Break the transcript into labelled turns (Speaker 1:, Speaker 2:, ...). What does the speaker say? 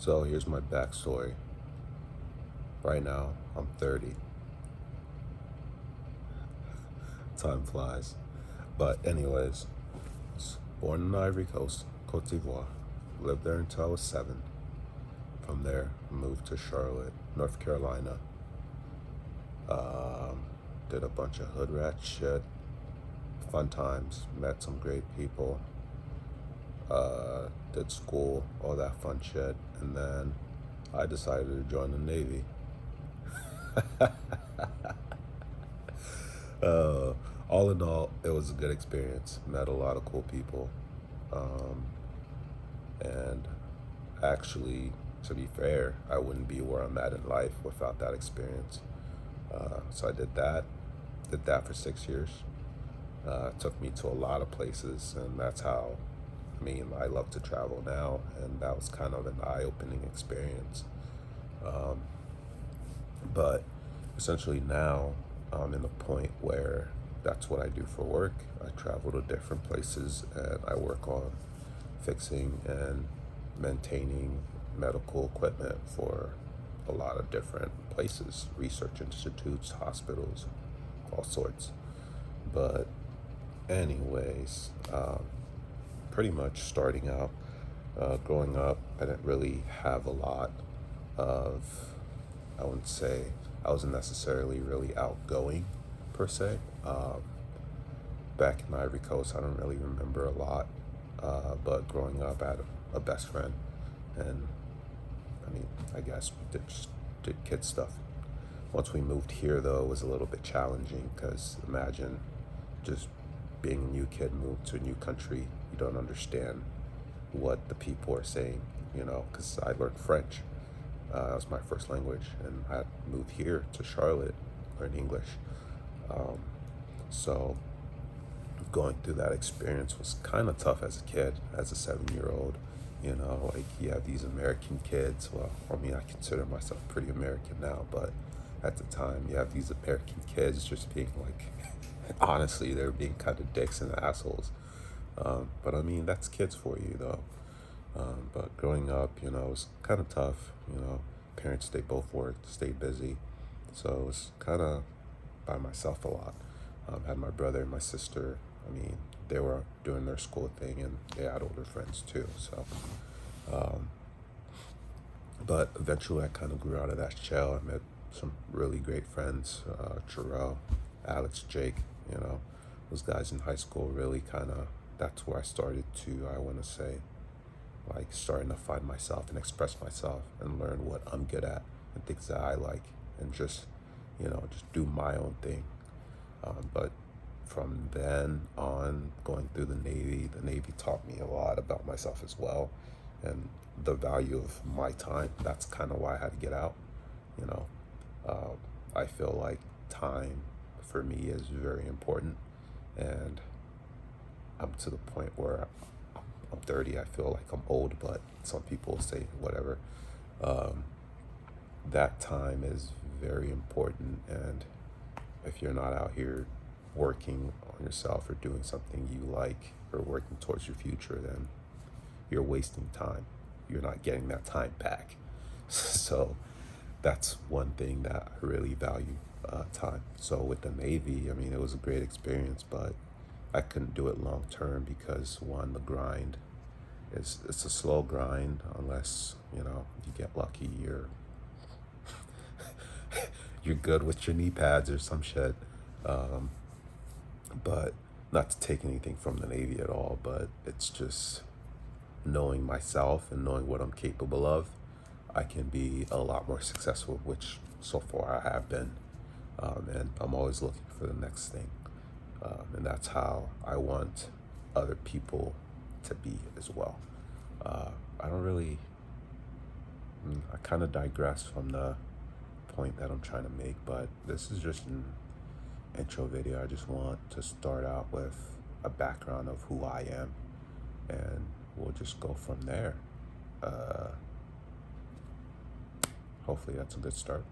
Speaker 1: So here's my backstory. Right now, I'm 30. Time flies. But anyways, was born in the Ivory Coast, Cote d'Ivoire. Lived there until I was 7. From there, moved to Charlotte, North Carolina. Um, did a bunch of hood rat shit, fun times, met some great people. Did school, all that fun shit, and then I decided to join the Navy. Uh, all in all, it was a good experience. Met a lot of cool people. Um, and actually, to be fair, I wouldn't be where I'm at in life without that experience. So I did that. Did that for 6 years. It took me to a lot of places, and that's how, I love to travel now, and that was kind of an eye-opening experience. Um, but essentially now I'm in the point where that's what I do for work. I travel to different places and I work on fixing and maintaining medical equipment for a lot of different places, research institutes, hospitals, all sorts. But anyways, pretty much starting out, growing up, I didn't really have a lot of, I wouldn't say I wasn't necessarily really outgoing per se. Back in the Ivory Coast, I don't really remember a lot. But growing up, I had a best friend, and I guess we just did kid stuff. Once we moved here, though, it was a little bit challenging because imagine just being a new kid, moved to a new country. You don't understand what the people are saying, because I learned French. That was my first language, and I moved here to Charlotte, learn English. Um, so going through that experience was kind of tough as a kid, as a 7-year-old. Like you have these American kids. Well, I consider myself pretty American now, but at the time, you have these American kids just being like, honestly, they're being kind of dicks and assholes. But that's kids for you, though. But growing up, it was kind of tough. Parents, they both worked, stayed busy. So it was kind of by myself a lot. Had my brother and my sister. They were doing their school thing and they had older friends too. So, but eventually I kind of grew out of that shell. I met some really great friends, Jarrell, Alex, Jake, those guys in high school really kind of, that's where I started to, I want to say, like starting to find myself and express myself and learn what I'm good at and things that I like and just do my own thing. But from then on, going through the Navy taught me a lot about myself as well and the value of my time. That's kind of why I had to get out. you know I feel like time for me is very important, and I'm to the point where I'm 30. I feel like I'm old, but some people say whatever. Um, that time is very important, and if you're not out here working on yourself or doing something you like or working towards your future, then you're wasting time. You're not getting that time back. So that's one thing that I really value, time. So with the Navy, it was a great experience, but I couldn't do it long term because one, the grind is it's a slow grind unless you get lucky. You're good with your knee pads or some shit. Um, but not to take anything from the Navy at all, but it's just knowing myself and knowing what I'm capable of, I can be a lot more successful, which so far I have been. And I'm always looking for the next thing. And that's how I want other people to be as well. I don't really, I kind of digress from the point that I'm trying to make, but this is just an intro video. I just want to start out with a background of who I am, and we'll just go from there. Hopefully that's a good start.